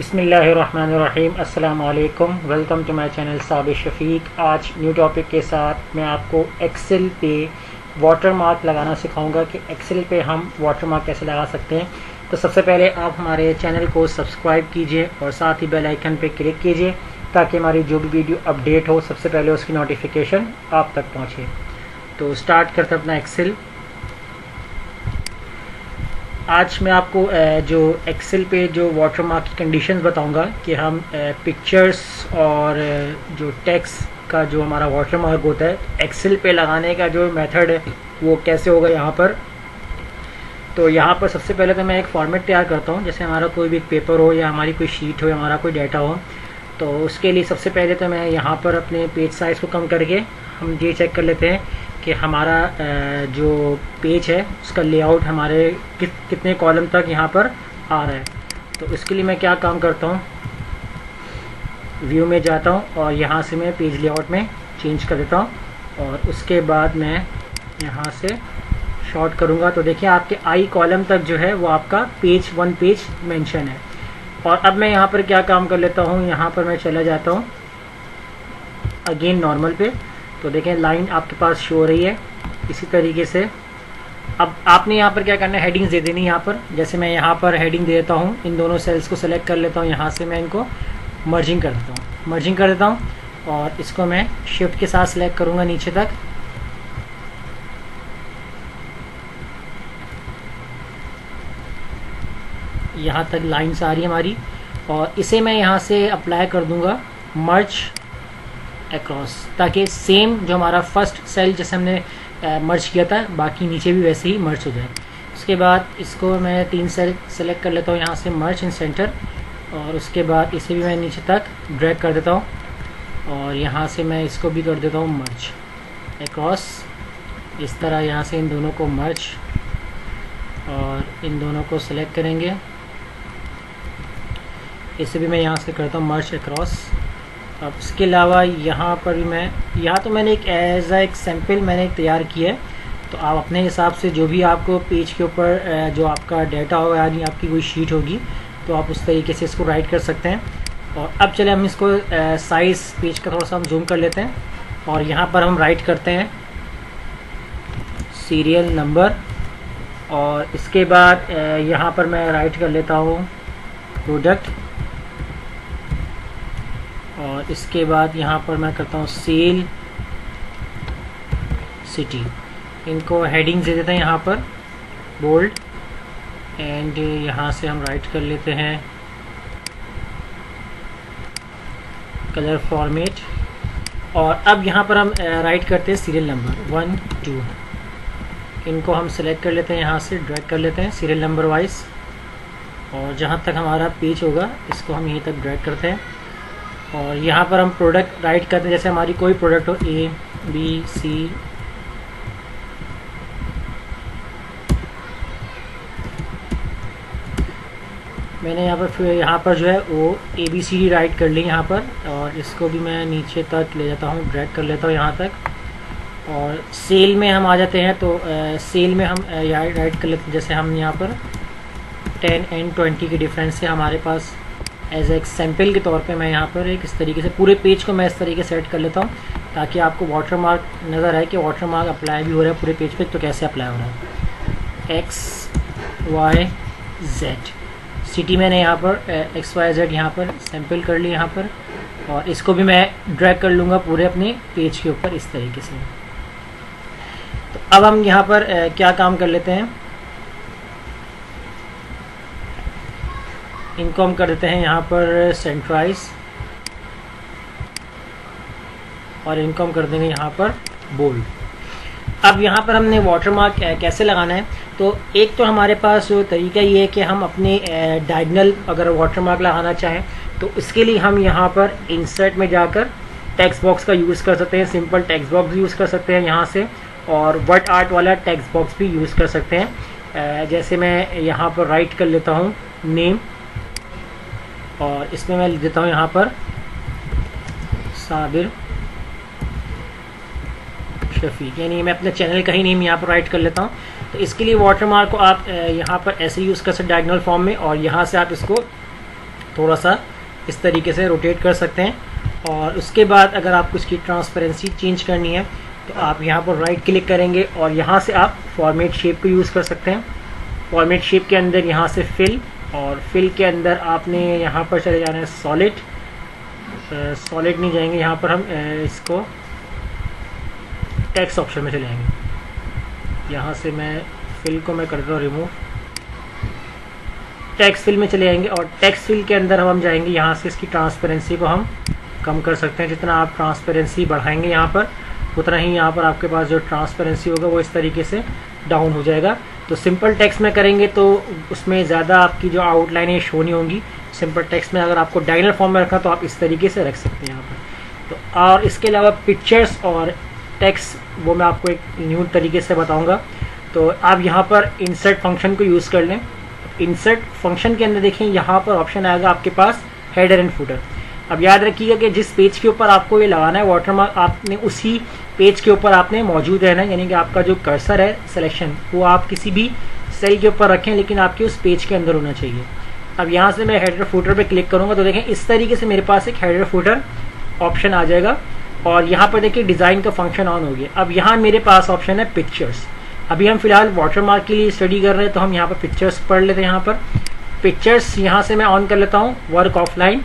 बिस्मिल्लाहिर्रहमानिर्रहीम। अस्सलाम वालेकुम। Welcome to my channel Sabir Shafiq. आज न्यू टॉपिक के साथ मैं आपको एक्सेल पे वाटर मार्क लगाना सिखाऊंगा कि एक्सेल पे हम वाटर मार्क कैसे लगा सकते हैं। तो सबसे पहले आप हमारे चैनल को सब्सक्राइब कीजिए और साथ ही बेल आइकन पे क्लिक कीजिए ताकि हमारी जो भी वीडियो अपडेट हो सबसे पहले उसकी नोटिफिकेशन आप तक पहुँचे। तो स्टार्ट करते हैं अपना एक्सेल। आज मैं आपको जो एक्सेल पे जो वाटर मार्क की कंडीशंस बताऊंगा कि हम पिक्चर्स और जो टेक्स्ट का जो हमारा वाटर मार्क होता है एक्सेल पे लगाने का जो मेथड है वो कैसे होगा यहाँ पर। तो यहाँ पर सबसे पहले तो मैं एक फॉर्मेट तैयार करता हूँ, जैसे हमारा कोई भी पेपर हो या हमारी कोई शीट हो या हमारा कोई डाटा हो। तो उसके लिए सबसे पहले तो मैं यहाँ पर अपने पेज साइज़ को कम करके हम ये चेक कर लेते हैं कि हमारा जो पेज है उसका लेआउट हमारे कितने कॉलम तक यहाँ पर आ रहा है। तो इसके लिए मैं क्या काम करता हूँ, व्यू में जाता हूँ और यहाँ से मैं पेज लेआउट में चेंज कर देता हूँ और उसके बाद मैं यहाँ से शॉर्ट करूँगा। तो देखिए आपके आई कॉलम तक जो है वो आपका पेज वन पेज मेंशन है। और अब मैं यहाँ पर क्या काम कर लेता हूँ, यहाँ पर मैं चला जाता हूँ अगेन नॉर्मल पे। तो देखें लाइन आपके पास शो हो रही है इसी तरीके से। अब आपने यहाँ पर क्या करना है, हेडिंग्स दे देनी। यहाँ पर जैसे मैं यहाँ पर हेडिंग दे देता हूँ, इन दोनों सेल्स को सेलेक्ट कर लेता हूँ, यहाँ से मैं इनको मर्जिंग कर देता हूँ और इसको मैं शिफ्ट के साथ सेलेक्ट करूँगा नीचे तक। यहाँ तक लाइन्स आ रही है हमारी और इसे मैं यहाँ से अप्लाई कर दूँगा मर्ज अक्रॉस, ताकि सेम जो हमारा फर्स्ट सेल जैसे हमने मर्ज किया था बाकी नीचे भी वैसे ही मर्ज हो जाए। उसके बाद इसको मैं 3 सेल सेलेक्ट कर लेता हूँ, यहाँ से मर्ज इन सेंटर, और उसके बाद इसे भी मैं नीचे तक ड्रैग कर देता हूँ और यहाँ से मैं इसको भी कर देता हूँ मर्ज अक्रॉस। इस तरह यहाँ से इन दोनों को मर्ज और इन दोनों को सेलेक्ट करेंगे, इसे भी मैं यहाँ से करता हूँ मर्ज अक्रॉस। अब इसके अलावा यहाँ पर भी यहाँ तो मैंने एक एज एक सैम्पल मैंने तैयार किया है। तो आप अपने हिसाब से जो भी आपको पेज के ऊपर जो आपका डाटा होगा यानी आपकी कोई शीट होगी तो आप उस तरीके से इसको राइट कर सकते हैं। और अब चले हम इसको साइज़ पेज का थोड़ा सा हम जूम कर लेते हैं और यहाँ पर हम राइट करते हैं सीरियल नंबर और इसके बाद यहाँ पर मैं राइट कर लेता हूँ प्रोडक्ट और इसके बाद यहाँ पर मैं करता हूँ सेल सिटी। इनको हेडिंग दे देते हैं यहाँ पर बोल्ड एंड यहाँ से हम राइट कर लेते हैं कलर फॉर्मेट। और अब यहाँ पर हम राइट करते हैं सीरियल नंबर 1 2। इनको हम सेलेक्ट कर लेते हैं, यहाँ से ड्रैग कर लेते हैं सीरियल नंबर वाइज और जहाँ तक हमारा पेज होगा इसको हम यहीं तक ड्रैग करते हैं। और यहाँ पर हम प्रोडक्ट राइट करते हैं, जैसे हमारी कोई प्रोडक्ट हो A B C, मैंने यहाँ पर जो है वो ABCD राइट कर ली यहाँ पर और इसको भी मैं नीचे तक ले जाता हूँ, ड्रैग कर लेता हूँ यहाँ तक। और सेल में हम आ जाते हैं तो सेल में हम राइट कर लेते हैं, जैसे हम यहाँ पर 10 and 20 के डिफरेंस से हमारे पास एज एक सैम्पल के तौर पे मैं यहाँ पर एक इस तरीके से पूरे पेज को मैं इस तरीके से सेट कर लेता हूँ ताकि आपको वाटर मार्क नज़र आए कि वाटर मार्क अप्लाई भी हो रहा है पूरे पेज पे तो कैसे अप्लाई हो रहा है। XYZ सिटी मैंने यहाँ पर XYZ यहाँ पर सैम्पल कर ली यहाँ पर और इसको भी मैं ड्रैग कर लूँगा पूरे अपने पेज के ऊपर इस तरीके से। तो अब हम यहाँ पर क्या काम कर लेते हैं, इनको हम कर देते हैं यहाँ पर सेंट्राइज और इनको हम कर देंगे यहाँ पर बोल्ड। अब यहाँ पर हमने वाटर मार्क कैसे लगाना है, तो एक तो हमारे पास जो तरीका ये है कि हम अपने डायगोनल अगर वाटर मार्क लगाना चाहें तो इसके लिए हम यहाँ पर इंसर्ट में जाकर टेक्स्ट बॉक्स का यूज़ कर सकते हैं, सिंपल टेक्स्ट बॉक्स यूज़ कर सकते हैं यहाँ से, और वर्ड आर्ट वाला टेक्स्ट बॉक्स भी यूज़ कर सकते हैं। जैसे मैं यहाँ पर राइट कर लेता हूँ नेम और इसमें मैं लिख देता हूँ यहाँ पर साबिर शफीक, यानी मैं अपने चैनल का ही नेम यहाँ पर राइट कर लेता हूँ। तो इसके लिए वाटर मार्क को आप यहाँ पर ऐसे यूज़ कर सकते डायगोनल फॉर्म में और यहाँ से आप इसको थोड़ा सा इस तरीके से रोटेट कर सकते हैं। और उसके बाद अगर आपको इसकी ट्रांसपेरेंसी चेंज करनी है तो आप यहाँ पर राइट क्लिक करेंगे और यहाँ से आप फॉर्मेट शेप को यूज़ कर सकते हैं। फॉर्मेट शेप के अंदर यहाँ से फिल, और फिल के अंदर आपने यहाँ पर चले जाना है सॉलिड। सॉलिड नहीं जाएंगे, यहाँ पर हम इसको टेक्स्ट ऑप्शन में चले जाएंगे। यहाँ से मैं फिल को मैं करता हूँ रिमूव, टेक्स्ट फिल में चले जाएंगे और टेक्स्ट फिल के अंदर हम जाएंगे। यहाँ से इसकी ट्रांसपेरेंसी को हम कम कर सकते हैं। जितना आप ट्रांसपेरेंसी बढ़ाएंगे यहाँ पर, उतना ही यहाँ पर आपके पास जो ट्रांसपेरेंसी होगा वो इस तरीके से डाउन हो जाएगा। तो सिंपल टेक्स्ट में करेंगे तो उसमें ज़्यादा आपकी जो आउटलाइनें शो नहीं होंगी। सिंपल टेक्स्ट में अगर आपको डायगोनल फॉर्म में रखना तो आप इस तरीके से रख सकते हैं यहाँ पर। तो और इसके अलावा पिक्चर्स और टेक्स्ट वो मैं आपको एक न्यू तरीके से बताऊँगा। तो आप यहाँ पर इंसर्ट फंक्शन को यूज़ कर लें। इंसर्ट फंक्शन के अंदर देखें यहाँ पर ऑप्शन आएगा आपके पास हेडर एंड फुटर। अब याद रखिएगा कि जिस पेज के ऊपर आपको ये लगाना है वाटरमार्क, आपने उसी पेज के ऊपर आपने मौजूद रहना है। यानी कि आपका जो कर्सर है सिलेक्शन वो आप किसी भी सेल के ऊपर रखें, लेकिन आपके उस पेज के अंदर होना चाहिए। अब यहाँ से मैं हेडर फुटर पे क्लिक करूँगा तो देखें इस तरीके से मेरे पास एक हेडर फुटर ऑप्शन आ जाएगा। और यहाँ पर देखिए डिज़ाइन का फंक्शन ऑन हो गया। अब यहाँ मेरे पास ऑप्शन है पिक्चर्स। अभी हम फिलहाल वाटरमार्क के लिए स्टडी कर रहे हैं तो हम यहाँ पर पिक्चर्स पढ़ लेते हैं। यहाँ पर पिक्चर्स यहाँ से मैं ऑन कर लेता हूँ, वर्क ऑफलाइन,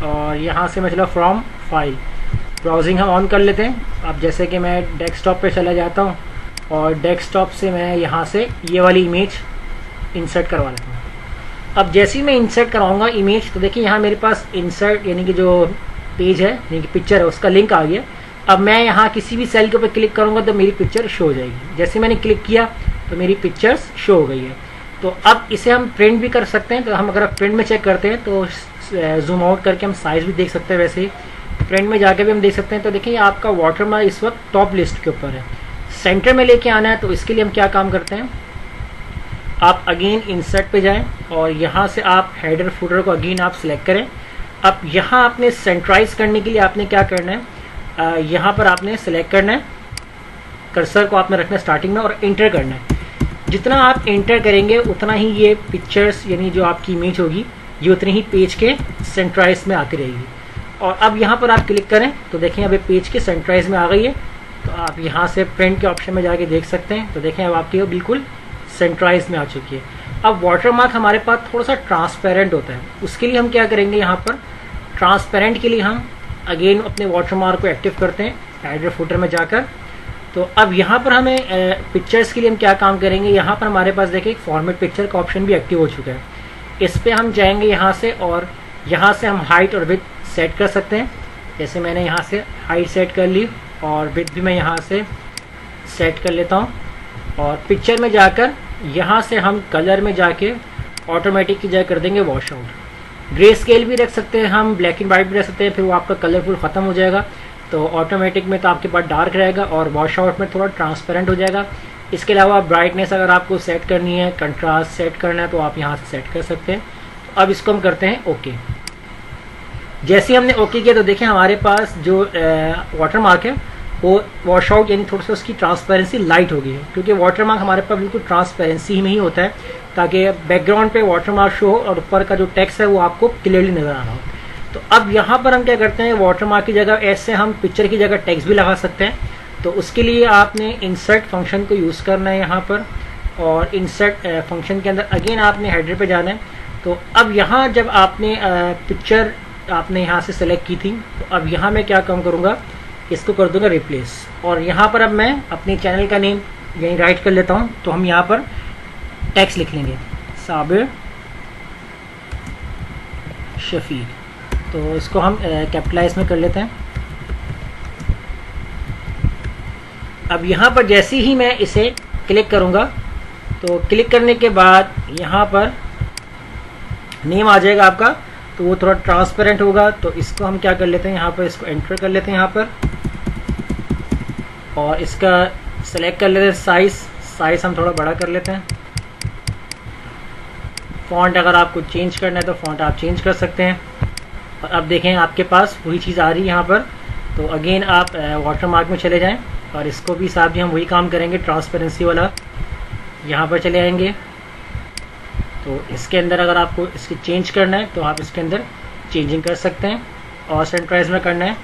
और यहाँ से मैं चला फ्रॉम फाइल, ब्राउजिंग हम ऑन कर लेते हैं। अब जैसे कि मैं डेस्कटॉप पे चला जाता हूँ और डेस्कटॉप से मैं यहाँ से ये वाली इमेज इंसर्ट करवा लेता हूँ। अब जैसे ही मैं इंसर्ट कराऊंगा इमेज तो देखिए यहाँ मेरे पास इंसर्ट यानी कि जो पेज है यानी कि पिक्चर है उसका लिंक आ गया। अब मैं यहाँ किसी भी सेल के ऊपर क्लिक करूँगा तो मेरी पिक्चर शो हो जाएगी। जैसे मैंने क्लिक किया तो मेरी पिक्चर्स शो हो गई है। तो अब इसे हम प्रिंट भी कर सकते हैं। तो हम अगर प्रिंट में चेक करते हैं तो जूम आउट करके हम साइज़ भी देख सकते हैं, वैसे ही प्रिंट में जाके भी हम देख सकते हैं। तो देखिए आपका वाटरमार्क इस वक्त टॉप लिस्ट के ऊपर है। सेंटर में लेके आना है तो इसके लिए हम क्या काम करते हैं, आप अगेन इंसर्ट पे जाएं और यहाँ से आप हेडर फुटर को अगेन आप सिलेक्ट करें। अब यहाँ आपने सेंट्राइज करने के लिए आपने क्या करना है, यहाँ पर आपने सेलेक्ट करना है, कर्सर को आपने रखना है स्टार्टिंग में और इंटर करना है। जितना आप इंटर करेंगे उतना ही ये पिक्चर्स यानी जो आपकी इमेज होगी ये उतनी ही पेज के सेंट्राइज में आती रहेगी। और अब यहाँ पर आप क्लिक करें तो देखें अब पेज के सेंट्राइज में आ गई है। तो आप यहाँ से प्रिंट के ऑप्शन में जाके देख सकते हैं। तो देखें अब आपकी बिल्कुल सेंट्राइज में आ चुकी है। अब वाटरमार्क हमारे पास थोड़ा सा ट्रांसपेरेंट होता है, उसके लिए हम क्या करेंगे, यहाँ पर ट्रांसपेरेंट के लिए हम अगेन अपने वाटरमार्क को एक्टिव करते हैं हेडर फुटर में जाकर। तो अब यहाँ पर हमें पिक्चर्स के लिए हम क्या काम करेंगे, यहाँ पर हमारे पास देखिए एक फॉर्मेट पिक्चर का ऑप्शन भी एक्टिव हो चुका है। इस पर हम जाएंगे यहाँ से और यहाँ से हम हाइट और विड्थ सेट कर सकते हैं। जैसे मैंने यहाँ से हाइट सेट कर ली और विड्थ भी मैं यहाँ से सेट कर लेता हूँ। और पिक्चर में जाकर यहाँ से हम कलर में जाके ऑटोमेटिक की जगह कर देंगे वॉश आउट। ग्रे स्केल भी रख सकते हैं हम, ब्लैक एंड वाइट भी रख सकते हैं, फिर वो आपका कलरफुल ख़त्म हो जाएगा। तो ऑटोमेटिक में तो आपके पास डार्क रहेगा और वॉश आउट में थोड़ा ट्रांसपेरेंट हो जाएगा। इसके अलावा ब्राइटनेस अगर आपको सेट करनी है, कंट्रास्ट सेट करना है तो आप यहाँ से सेट कर सकते हैं। अब इसको हम करते हैं ओके। जैसे हमने ओके किया तो देखें हमारे पास जो वाटरमार्क है वो वॉश आउट यानी थोड़ा सा उसकी ट्रांसपेरेंसी लाइट हो गई है, क्योंकि वाटरमार्क हमारे पास बिल्कुल ट्रांसपेरेंसी में ही होता है ताकि बैकग्राउंड पे वाटरमार्क शो हो और ऊपर का जो टेक्स्ट है वो आपको क्लियरली नज़र आ रहा हो। तो अब यहाँ पर हम क्या करते हैं, वाटरमार्क की जगह ऐसे हम पिक्चर की जगह टेक्स्ट भी लगा सकते हैं। तो उसके लिए आपने इंसर्ट फंक्शन को यूज़ करना है यहाँ पर, और इंसर्ट फंक्शन के अंदर अगेन आपने हेडर पे जाना है। तो अब यहाँ जब आपने पिक्चर आपने यहाँ से सेलेक्ट की थी तो अब यहाँ मैं क्या काम करूँगा, इसको कर दूँगा रिप्लेस। और यहाँ पर अब मैं अपने चैनल का नेम यहीं राइट कर लेता हूँ। तो हम यहाँ पर टेक्स्ट लिख लेंगे साबिर शफीक। तो इसको हम कैपिटलाइज में कर लेते हैं। अब यहाँ पर जैसे ही मैं इसे क्लिक करूँगा तो क्लिक करने के बाद यहाँ पर नेम आ जाएगा आपका, तो वो थोड़ा ट्रांसपेरेंट होगा। तो इसको हम क्या कर लेते हैं, यहाँ पर इसको एंटर कर लेते हैं यहाँ पर, और इसका सेलेक्ट कर लेते हैं साइज़ हम थोड़ा बड़ा कर लेते हैं। फ़ॉन्ट अगर आपको चेंज करना है तो फ़ॉन्ट आप चेंज कर सकते हैं। और अब देखें आपके पास वही चीज़ आ रही है यहाँ पर। तो अगेन आप वाटरमार्क में चले जाएं और इसको भी साथ भी हम वही काम करेंगे, ट्रांसपेरेंसी वाला। यहाँ पर चले आएंगे तो इसके अंदर अगर आपको इसकी चेंज करना है तो आप इसके अंदर चेंजिंग कर सकते हैं, और सेंट्राइज में करना है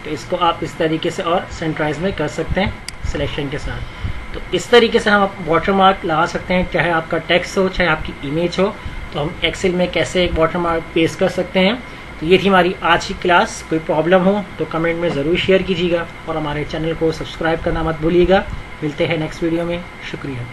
तो इसको आप इस तरीके से और सेंट्राइज में कर सकते हैं सिलेक्शन के साथ। तो इस तरीके से हम वाटर मार्क लगा सकते हैं, चाहे आपका टेक्स्ट हो चाहे आपकी इमेज हो। तो हम एक्सेल में कैसे एक वाटर मार्क पेस्ट कर सकते हैं। तो ये थी हमारी आज की क्लास। कोई प्रॉब्लम हो तो कमेंट में ज़रूर शेयर कीजिएगा और हमारे चैनल को सब्सक्राइब करना मत भूलिएगा। मिलते हैं नेक्स्ट वीडियो में। शुक्रिया।